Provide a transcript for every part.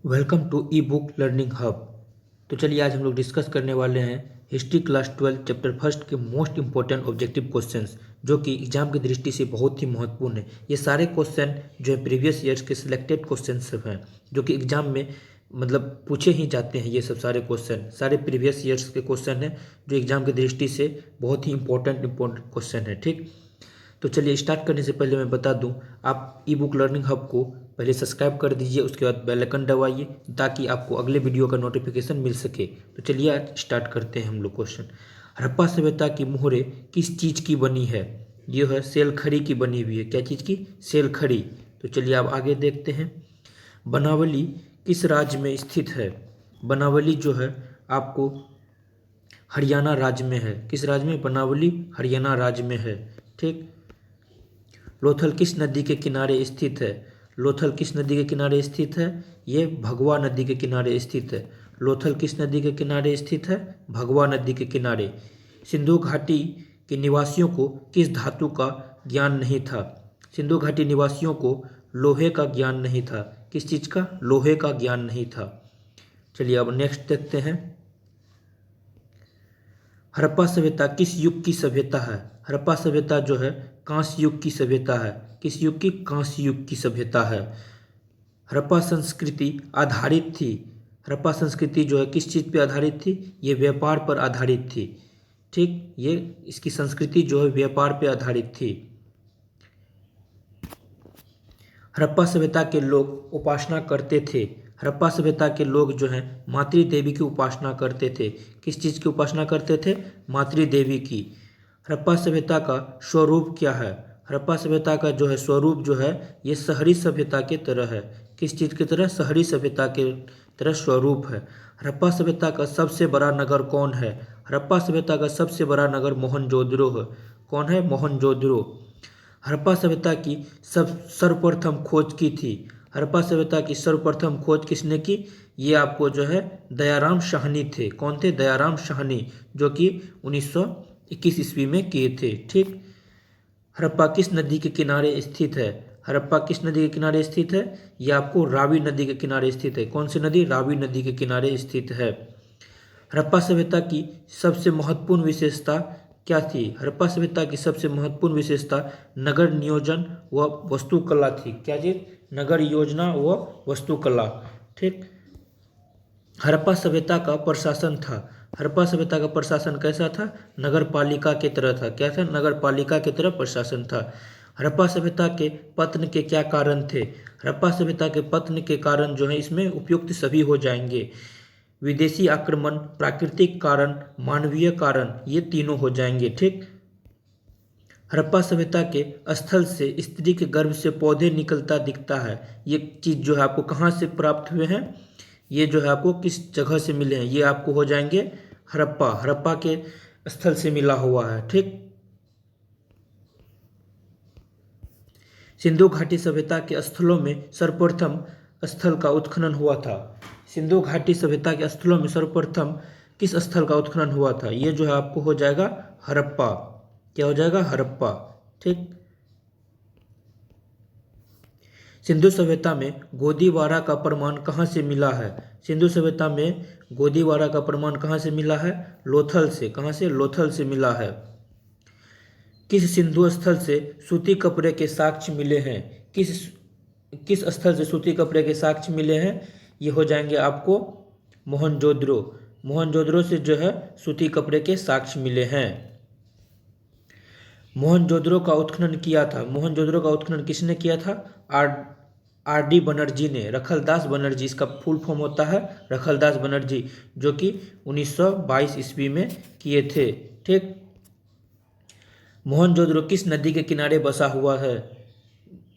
Welcome to e book learning hub. तो चलिए आज हम लोग डिस्कस करने वाले हैं हिस्ट्री क्लास 12 चैप्टर फर्स्ट के मोस्ट इंपॉर्टेंट ऑब्जेक्टिव क्वेश्चंस, जो कि एग्जाम की दृष्टि से बहुत ही महत्वपूर्ण है। ये सारे क्वेश्चन जो है प्रीवियस ईयर्स के सिलेक्टेड क्वेश्चन सब हैं, जो कि एग्जाम में मतलब पूछे ही जाते हैं। ये सब सारे क्वेश्चन सारे प्रीवियस ईयर्स के क्वेश्चन हैं, जो एग्जाम की दृष्टि से बहुत ही इंपॉर्टेंट क्वेश्चन है। ठीक, तो चलिए स्टार्ट करने से पहले मैं बता दूं, आप ई बुक लर्निंग हब को पहले सब्सक्राइब कर दीजिए, उसके बाद बेल आइकन दबाइए ताकि आपको अगले वीडियो का नोटिफिकेशन मिल सके। तो चलिए आज स्टार्ट करते हैं हम लोग क्वेश्चन। हड़प्पा सभ्यता की मोहरें किस चीज़ की बनी है? ये है सेल खड़ी की बनी हुई है। क्या चीज़ की? सेल खड़ी। तो चलिए आप आगे देखते हैं। बनावली किस राज्य में स्थित है? बनावली जो है आपको हरियाणा राज्य में है। किस राज्य में? बनावली हरियाणा राज्य में है। ठीक। लोथल किस नदी के किनारे स्थित है? लोथल किस नदी के किनारे स्थित है? ये भगवा नदी के किनारे स्थित है। लोथल किस नदी के किनारे स्थित है? भगवा नदी के किनारे। सिंधु घाटी के निवासियों को किस धातु का ज्ञान नहीं था? सिंधु घाटी निवासियों को लोहे का ज्ञान नहीं था। किस चीज़ का? लोहे का ज्ञान नहीं था। चलिए अब नेक्स्ट देखते हैं। हड़प्पा सभ्यता किस युग की सभ्यता है? हड़प्पा सभ्यता जो है कांस्य युग की सभ्यता है। किस युग की? कांस्य युग की सभ्यता है। हड़प्पा संस्कृति आधारित थी। हड़प्पा संस्कृति जो है किस चीज़ पर आधारित थी? ये व्यापार पर आधारित थी। ठीक, ये इसकी संस्कृति जो है व्यापार पर आधारित थी। हड़प्पा सभ्यता के लोग उपासना करते थे। हड़प्पा सभ्यता के लोग जो हैं मातृ देवी की उपासना करते थे। किस चीज़ की उपासना करते थे? मातृ देवी की। हड़प्पा सभ्यता का स्वरूप क्या है? हड़प्पा सभ्यता का जो है स्वरूप जो है ये शहरी सभ्यता के तरह है। किस चीज़ की तरह? शहरी सभ्यता के तरह स्वरूप है। हड़प्पा सभ्यता का सबसे बड़ा नगर कौन है? हड़प्पा सभ्यता का सबसे बड़ा नगर मोहनजोदड़ो है। कौन है? मोहनजोदड़ो। हड़प्पा सभ्यता की सब सर्वप्रथम खोज की थी। हड़प्पा सभ्यता की सर्वप्रथम खोज किसने की? ये आपको जो है दयाराम साहनी थे। कौन थे? दयाराम साहनी, जो कि 1921 ईस्वी में किए थे। ठीक। हड़प्पा किस नदी के किनारे स्थित है? हड़प्पा किस नदी के किनारे स्थित है? ये आपको रावी नदी के किनारे स्थित है। कौन सी नदी? रावी नदी के किनारे स्थित है। हड़प्पा सभ्यता की सबसे महत्वपूर्ण विशेषता क्या थी? हड़प्पा सभ्यता की सबसे महत्वपूर्ण विशेषता नगर नियोजन व वास्तुकला थी। क्या चीज? नगर योजना व वास्तुकला। ठीक। हड़प्पा सभ्यता का प्रशासन था। हड़प्पा सभ्यता का प्रशासन कैसा था? नगर पालिका की तरह था। क्या था? नगर पालिका की तरह प्रशासन था। हड़प्पा सभ्यता के पतन के क्या कारण थे? हड़प्पा सभ्यता के पतन के कारण जो है इसमें उपयुक्त सभी हो जाएंगे। विदेशी आक्रमण, प्राकृतिक कारण, मानवीय कारण, ये तीनों हो जाएंगे। ठीक। हड़प्पा सभ्यता के स्थल से स्त्री के गर्भ से पौधे निकलता दिखता है। ये चीज जो है आपको कहाँ से प्राप्त हुए हैं? ये जो है आपको किस जगह से मिले हैं? ये आपको हो जाएंगे हड़प्पा। हड़प्पा के स्थल से मिला हुआ है। ठीक। सिंधु घाटी सभ्यता के स्थलों में सर्वप्रथम स्थल का उत्खनन हुआ था। सिंधु घाटी सभ्यता के स्थलों में सर्वप्रथम किस स्थल का उत्खनन हुआ था? ये जो है आपको हो जाएगा हड़प्पा। क्या हो जाएगा? हड़प्पा। ठीक। सिंधु सभ्यता में गोदीवारा का प्रमाण कहाँ से मिला है? सिंधु सभ्यता में गोदीवारा का प्रमाण कहाँ से मिला है? लोथल से। कहाँ से? लोथल से मिला है। किस सिंधु स्थल से सूती कपड़े के साक्ष्य मिले हैं? किस किस स्थल से सूती कपड़े के साक्ष्य मिले हैं? ये हो जाएंगे आपको मोहनजोदड़ो। मोहनजोदड़ो से जो है सूती कपड़े के साक्ष्य मिले हैं। मोहनजोदड़ो का उत्खनन किया था। मोहनजोदड़ो का उत्खनन किसने किया था? आर आर डी बनर्जी ने। रखलदास बनर्जी, इसका फुल फॉर्म होता है रखलदास बनर्जी, जो कि 1922 ईस्वी में किए थे। ठीक। मोहनजोदड़ो किस नदी के किनारे बसा हुआ है?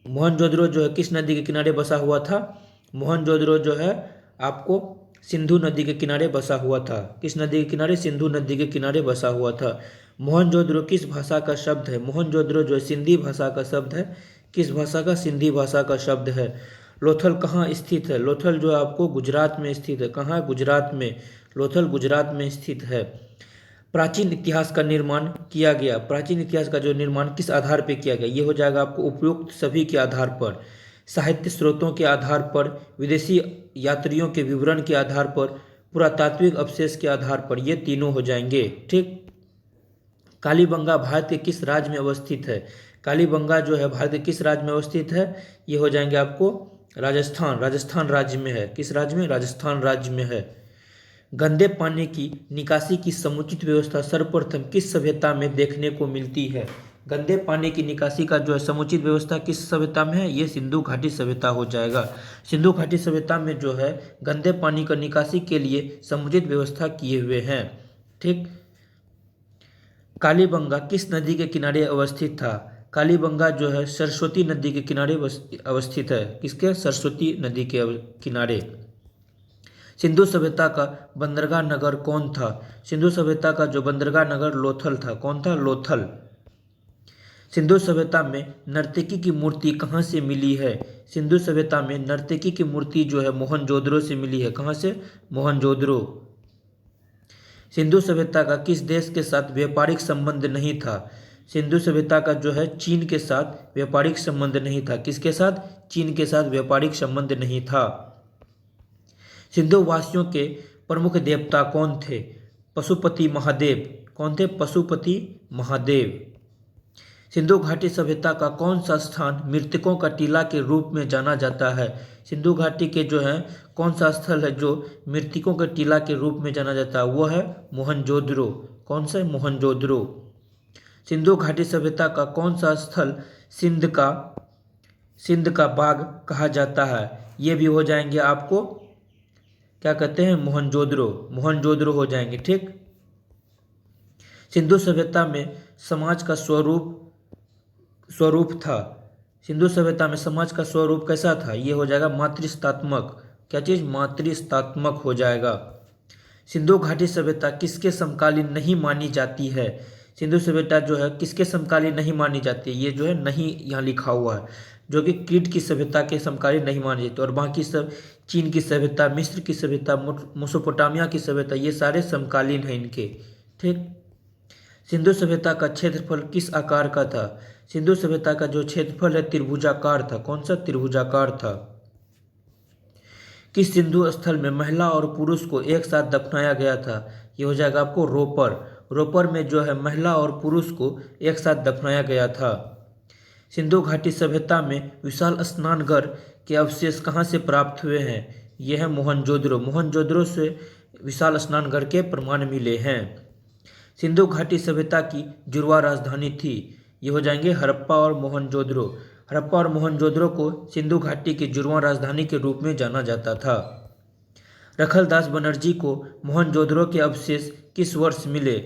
मोहनजोदड़ो जो है किस नदी के किनारे बसा हुआ था? मोहनजोदड़ो जो है आपको सिंधु नदी के किनारे बसा हुआ था। किस नदी के किनारे? सिंधु नदी के किनारे बसा हुआ था। मोहनजोदड़ो किस भाषा का शब्द है? मोहनजोदड़ो जो है सिंधी भाषा का शब्द है। किस भाषा का? सिंधी भाषा का शब्द है। लोथल कहाँ स्थित है? लोथल जो है आपको गुजरात में स्थित है। कहाँ है? गुजरात में। लोथल गुजरात में स्थित है। प्राचीन इतिहास का निर्माण किया गया। प्राचीन इतिहास का जो निर्माण किस आधार पर किया गया? ये हो जाएगा आपको उपयुक्त सभी के आधार पर। साहित्य स्रोतों के आधार पर, विदेशी यात्रियों के विवरण के आधार पर, पुरातात्विक अवशेष के आधार पर, ये तीनों हो जाएंगे। ठीक। कालीबंगा भारत के किस राज्य में अवस्थित है? कालीबंगा जो है भारत के किस राज्य में अवस्थित है? ये हो जाएंगे आपको राजस्थान, राजस्थान राज्य में है। किस राज्य में? राजस्थान राज्य में है। गंदे पानी की निकासी की समुचित व्यवस्था सर्वप्रथम किस सभ्यता में देखने को मिलती है? गंदे पानी की निकासी का जो है समुचित व्यवस्था किस सभ्यता में है? ये सिंधु घाटी सभ्यता हो जाएगा। सिंधु घाटी सभ्यता में जो है गंदे पानी का निकासी के लिए समुचित व्यवस्था किए हुए हैं। ठीक। कालीबंगा किस नदी के किनारे अवस्थित था? कालीबंगा जो है सरस्वती नदी के किनारे अवस्थित है। किसके? सरस्वती नदी के किनारे। सिंधु सभ्यता का बंदरगाह नगर कौन था? सिंधु सभ्यता का जो बंदरगाह नगर लोथल था। कौन था? लोथल। सिंधु सभ्यता में नर्तकी की मूर्ति कहाँ से मिली है? सिंधु सभ्यता में नर्तकी की मूर्ति जो है मोहनजोदड़ो से मिली है। कहाँ से? मोहनजोदड़ो। सिंधु सभ्यता का किस देश के साथ व्यापारिक संबंध नहीं था? सिंधु सभ्यता का जो है चीन के साथ व्यापारिक संबंध नहीं था। किसके साथ? चीन के साथ व्यापारिक संबंध नहीं था। सिंधु वासियों के प्रमुख देवता कौन थे? पशुपति महादेव। कौन थे? पशुपति महादेव। सिंधु घाटी सभ्यता का कौन सा स्थान मृतकों का टीला के रूप में जाना जाता है? सिंधु घाटी के जो है कौन सा स्थल है जो मृतकों के टीला के रूप में जाना जाता है? वो है मोहनजोदड़ो। कौन सा? मोहनजोदड़ो। सिंधु घाटी सभ्यता का कौन सा स्थल सिंध का बाग कहा जाता है? ये भी हो जाएंगे आपको क्या कहते हैं? मोहनजोदड़ो। मोहनजोदड़ो हो जाएंगे। ठीक। सिंधु सभ्यता में समाज का स्वरूप था। सिंधु सभ्यता में समाज का स्वरूप कैसा था? ये हो जाएगा मातृस्तात्मक। क्या चीज? मातृस्तात्मक हो जाएगा। सिंधु घाटी सभ्यता किसके समकालीन नहीं मानी जाती है? सिंधु सभ्यता जो है किसके समकालीन नहीं मानी जाती है? ये जो है नहीं यहाँ लिखा हुआ है, जो कि क्रीट की सभ्यता के समकालीन नहीं मानी जाती। और बाकी सब चीन की सभ्यता, मिस्र की सभ्यता, मेसोपोटामिया की सभ्यता, ये सारे समकालीन हैं इनके। ठीक। सिंधु सभ्यता का क्षेत्रफल किस आकार का था? सिंधु सभ्यता का जो क्षेत्रफल है त्रिभुजाकार था। कौन सा? त्रिभुजाकार था। किस सिंधु स्थल में महिला और पुरुष को एक साथ दफनाया गया था? ये हो जाएगा आपको रोपर। रोपर में जो है महिला और पुरुष को एक साथ दफनाया गया था। सिंधु घाटी सभ्यता में विशाल स्नानघर के अवशेष कहाँ से प्राप्त हुए हैं? यह है मोहनजोदड़ो। मोहनजोदड़ो से विशाल स्नानघर के प्रमाण मिले हैं। सिंधु घाटी सभ्यता की जुड़वा राजधानी थी। ये हो जाएंगे हड़प्पा और मोहनजोदड़ो। हड़प्पा और मोहनजोदड़ो को सिंधु घाटी की जुड़वा राजधानी के रूप में जाना जाता था। रखलदास बनर्जी को मोहनजोदड़ो के अवशेष किस वर्ष मिले?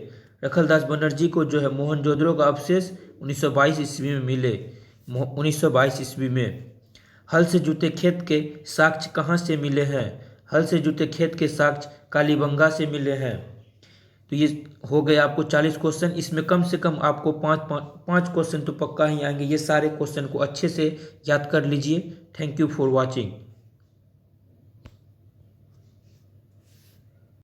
रखलदास बनर्जी को जो है मोहनजोदड़ो का अवशेष 1922 ईस्वी में मिले। 1922 ईस्वी में। हल से जुते खेत के साक्ष्य कहाँ से मिले हैं? हल से जुते खेत के साक्ष्य कालीबंगा से मिले हैं। तो ये हो गए आपको 40 क्वेश्चन। इसमें कम से कम आपको पाँच क्वेश्चन तो पक्का ही आएंगे। ये सारे क्वेश्चन को अच्छे से याद कर लीजिए। Thank you for watching.